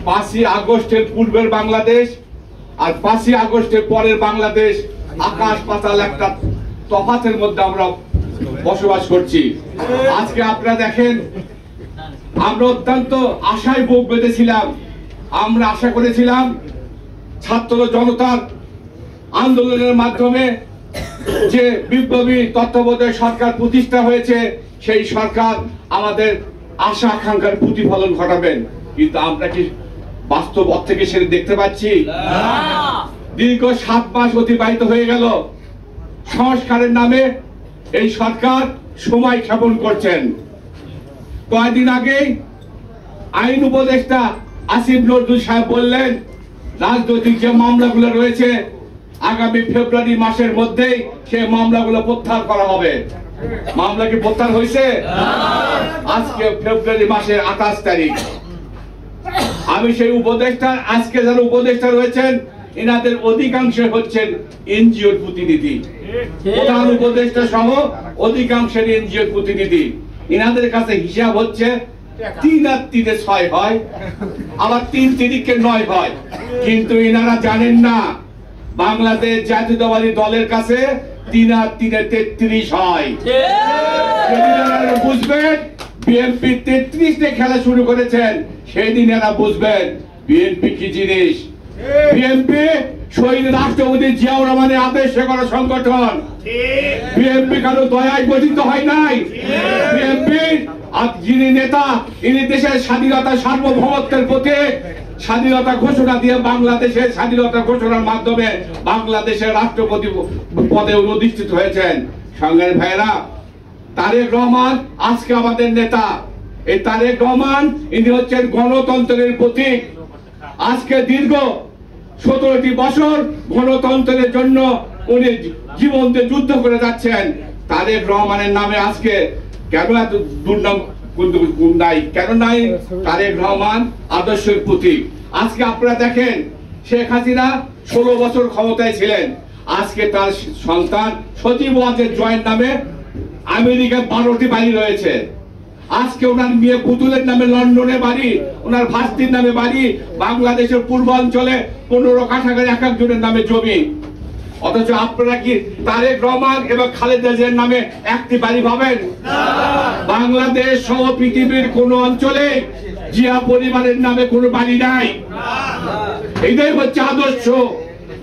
5ই আগস্টের পূর্বের বাংলাদেশ আর 5ই আগস্টের পরের বাংলাদেশ আকাশ পাতাল একটা তফাতের মধ্যে আমরা বসবাস করছি। আজকে আপনারা দেখেন, আমরা অত্যন্ত আশায় বুক বেঁধেছিলাম। আমরা আশা করেছিলাম ছাত্র জনতার আন্দোলনের মাধ্যমে যে বিপ্লবী তত্ত্বাবধায়ক সরকার প্রতিষ্ঠা হয়েছে, সেই সরকার আমাদের আশা আকাঙ্ক্ষার প্রতিফলন ঘটাবেন। কিন্তু আমরা কি বাস্তব থেকে সেটা দেখতে পাচ্ছি? দীর্ঘ 7 মাস অতিবাহিত হয়ে গেল। সংস্কারের নামে এই সরকার সময় ক্ষেপণ করছেন। কয়েকদিন আগে আইন উপদেষ্টা আসিফ নজরুল সাহেব বললেন, রাজনৈতিক যে মামলাগুলো রয়েছে আগামী ফেব্রুয়ারি মাসের মধ্যেই সেই মামলাগুলো প্রত্যাহার করা হবে। মামলা কি প্রত্যাহার হয়েছে? আজকে ফেব্রুয়ারি মাসের 28 তারিখ। আমি সেই উপদেষ্টা, আজকে যারা উপদেষ্টা রয়েছেন এনাদের অধিকাংশ হচ্ছেন এনজিওর প্রতিনিধি। প্রধান উপদেষ্টা সহ অধিকাংশের এনজিওর প্রতিনিধি। এনাদের কাছে হিসাব হচ্ছে 3 আর 3 6 হয়, আবার 3 3 9 হয়। কিন্তু এনারা জানেন না বাংলাদেশ জাতীয়তাবাদী দলের কাছে 3 আর 3 33 হয়। বুঝবেন বিএনপি 33 খেলা শুরু করেছেন, সেই দিন এরা বুঝবেন বিএনপি কি জিনিস। বিএনপি শহীদ রাষ্ট্রপতি জিয়াউর রহমানের আদেশে করা সংগঠন। বিএনপি কারো দয়ায় গঠিত হয় নাই। বিএনপি যিনি নেতা, ইনি দেশের স্বাধীনতা সার্বভৌমত্বের প্রতীক। স্বাধীনতা ঘোষণা দিয়ে বাংলাদেশের স্বাধীনতা ঘোষণার মাধ্যমে বাংলাদেশের রাষ্ট্রপতি পদে অধিষ্ঠিত হয়েছেন। সংগ্রামী ভাইয়েরা, তারেক রহমান আজকে আমাদের নেতা। এই তারেক রহমান ইনি হচ্ছেন গণতন্ত্রের প্রতীক। আজকে দীর্ঘ 17টি বছর গণতন্ত্রের জন্য উনি জীবন দিয়ে যুদ্ধ করে যাচ্ছেন। তারেক রহমানের নামে আজকে কেন এত দুর্নাম নাই? কেন নাই? তারেক রহমান আদর্শের প্রতীক। আজকে আপনারা দেখেন, শেখ হাসিনা 16 বছর ক্ষমতায় ছিলেন। আজকে তার সন্তান সজীব ওয়াজেদ জয়ের নামে আমেরিকায় 12টি বাড়ি রয়েছে। আজকে ওনার মেয়ে পুতুলের নামে লন্ডনে বাড়ি, ওনার ভাস্তির নামে বাড়ি। বাংলাদেশের পূর্বাঞ্চলে 15 কাঠাগারে এক একজনের নামে জমি। অথচ আপনারা কি তারেক রহমান এবং খালেদা জিয়ার নামে একটি বাড়ি পাবেন? বাংলাদেশ সহ পৃথিবীর কোন অঞ্চলে জিয়া পরিবারের নামে কোনো বাড়ি নাই। এটাই হচ্ছে আদর্শ।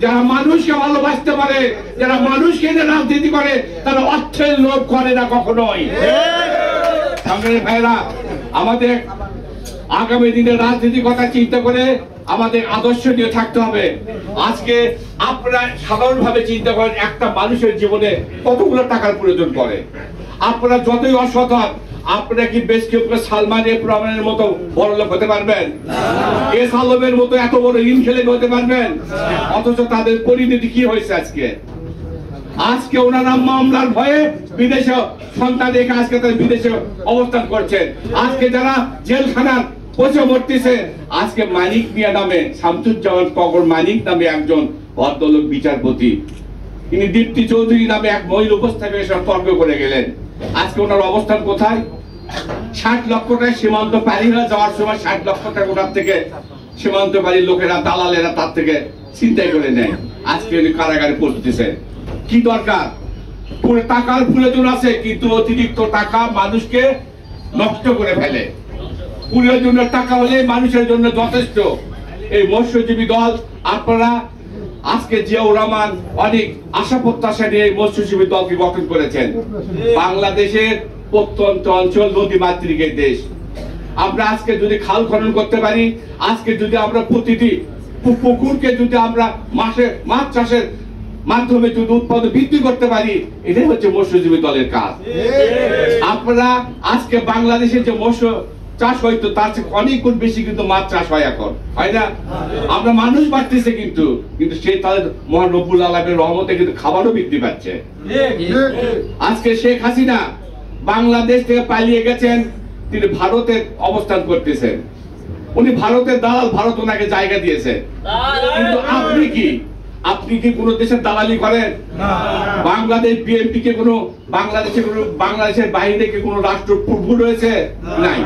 যারা মানুষকে ভালোবাসতে পারে, যারা মানুষকে রাজনীতি করে, তারা অর্থের লোভ করে না কখনোই। সংগ্রামী ভাইরা, আমাদের আগামী দিনের রাজনীতির কথা চিন্তা করে আমাদের আদর্শ নিয়ে থাকতে হবে। আজকে আপনারা সাধারণভাবে চিন্তা করেন, একটা মানুষের জীবনে কতগুলো টাকার প্রয়োজন পড়ে। আপনারা যতই অসৎ হন, আপনারা কি বেশ কেউ সালমান এফ রহমানের মতো বড় লোক হতে পারবেন? এস আলমের মতো এত বড় ঋণ খেলে হতে পারবেন? অথচ তাদের পরিণতি কি হয়েছে আজকে? আজকে ওনারা মামলার ভয়ে বিদেশে সন্তান রেখে আজকে তারা বিদেশে অবস্থান করছেন। আজকে যারা জেলখানার পচে মরতেছে, আজকে মানিক মিয়া নামে, শামসুজ্জামান টগর মানিক নামে একজন ভদ্রলোক বিচারপতি, তিনি দীপ্তি চৌধুরী নামে এক মহিলা উপস্থাপকের সাথে তর্ক করে গেলেন। আজকে ওনার অবস্থান কোথায়? 60 লক্ষ টাকা সীমান্ত পারিরা যাওয়ার সময় 60 লক্ষ টাকা ওনার থেকে সীমান্ত পারির লোকেরা, দালালেরা তার থেকে ছিনতাই করে নেয়। আজকে উনি কারাগারে পড়তেছে। কি দরকার? পুরো টাকার প্রয়োজন আছে, কিন্তু অতিরিক্ত টাকা মানুষকে নষ্ট করে ফেলে। প্রয়োজনের টাকা হলে মানুষের জন্য যথেষ্ট। এই মৎস্যজীবী দল, আপনারা আজকে জিয়াউর রহমান অনেক আশা প্রত্যাশা নিয়ে মৎস্যজীবী দলকে গঠন করেছেন। বাংলাদেশের প্রত্যন্ত অঞ্চল নদী মাতৃক দেশ। আমরা আজকে যদি খাল খনন করতে পারি, আজকে যদি আমরা প্রতিটি পুকুরকে যদি আমরা মাছ চাষের মাধ্যমে যদি উৎপাদন বৃদ্ধি করতে পারি, এটাই হচ্ছে মৎস্যজীবী দলের কাজ। আপনারা আজকে বাংলাদেশে যে মৎস্য চাষ হয়তো তার চেয়ে অনেক গুণ বেশি কিন্তু মাছ চাষ হয় এখন, হয় না? আমরা মানুষ বাড়তেছে, কিন্তু সেই তাদের মহান রব্বুল আলামিনের রহমতে কিন্তু খাবারও বৃদ্ধি পাচ্ছে। আজকে শেখ হাসিনা বাংলাদেশ থেকে পালিয়ে গেছেন, তিনি ভারতে অবস্থান করতেছেন। উনি ভারতের দালাল, ভারত ওনাকে জায়গা দিয়েছে। কিন্তু আপনি কি কোন দেশের দালালি করেন? বাংলাদেশ বিএনপি কে বাংলাদেশের বাইরে কি কোন রাষ্ট্র প্রভু রয়েছে? নাই।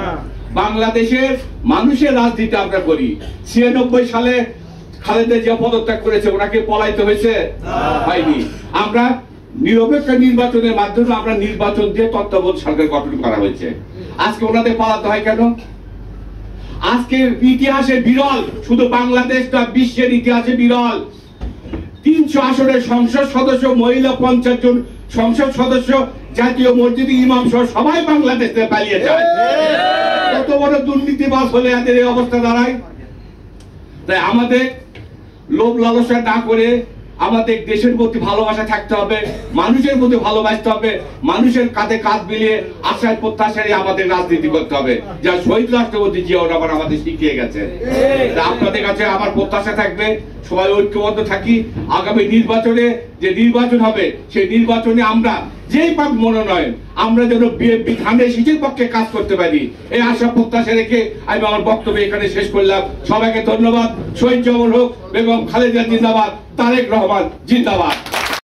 বাংলাদেশের মানুষের রাজনীতি আমরা করি। 96 সালে খালেদা জিয়া পদত্যাগ করেছে, ওনাকে পলাইতে হয়েছে? হয়নি। আমরা নিরপেক্ষ নির্বাচনের মাধ্যমে আমরা নির্বাচন দিয়ে তত্ত্বাবধায়ক সরকার গঠন করা হয়েছে। আজকে ওনাদের পালাতে হয় কেন? আজকের ইতিহাসে বিরল, শুধু বাংলাদেশ না বিশ্বের ইতিহাসে বিরল, 300 আসনের সংসদ সদস্য, মহিলা 50 জন সংসদ সদস্য, জাতীয় মসজিদে ইমাম সহ সবাই বাংলাদেশ থেকে পালিয়ে যায়। কত বড় দুর্নীতিবাজ হলে এদের এই অবস্থা দাঁড়ায়। তাই আমাদের লোভ লালসা না করে আমাদের দেশের প্রতি ভালোবাসা থাকতে হবে, মানুষের প্রতি ভালোবাসতে হবে, মানুষের কাঁধে কাঁধ মিলিয়ে আশায় প্রত্যাশায় আমাদের রাজনীতি করতে হবে, যা শহীদ রাষ্ট্রপতি জিয়াউর রহমান আমাদের শিখিয়ে গেছে। আপনাদের কাছে আমার প্রত্যাশা থাকবে সবাই ঐক্যবদ্ধ থাকি। আগামী নির্বাচনে যে নির্বাচন হবে সেই নির্বাচনে আমরা যেই পাক মনোনয়ন আমরা যেন বিএনপি ধানের শীষের পক্ষে কাজ করতে পারি, এই আশা প্রত্যাশা রেখে আমি আমার বক্তব্য এখানে শেষ করলাম। সবাইকে ধন্যবাদ। শহীদ জওয়ান হোক, বেগম খালেদা জিন্দাবাদ, তারেক রহমান জিন্দাবাদ।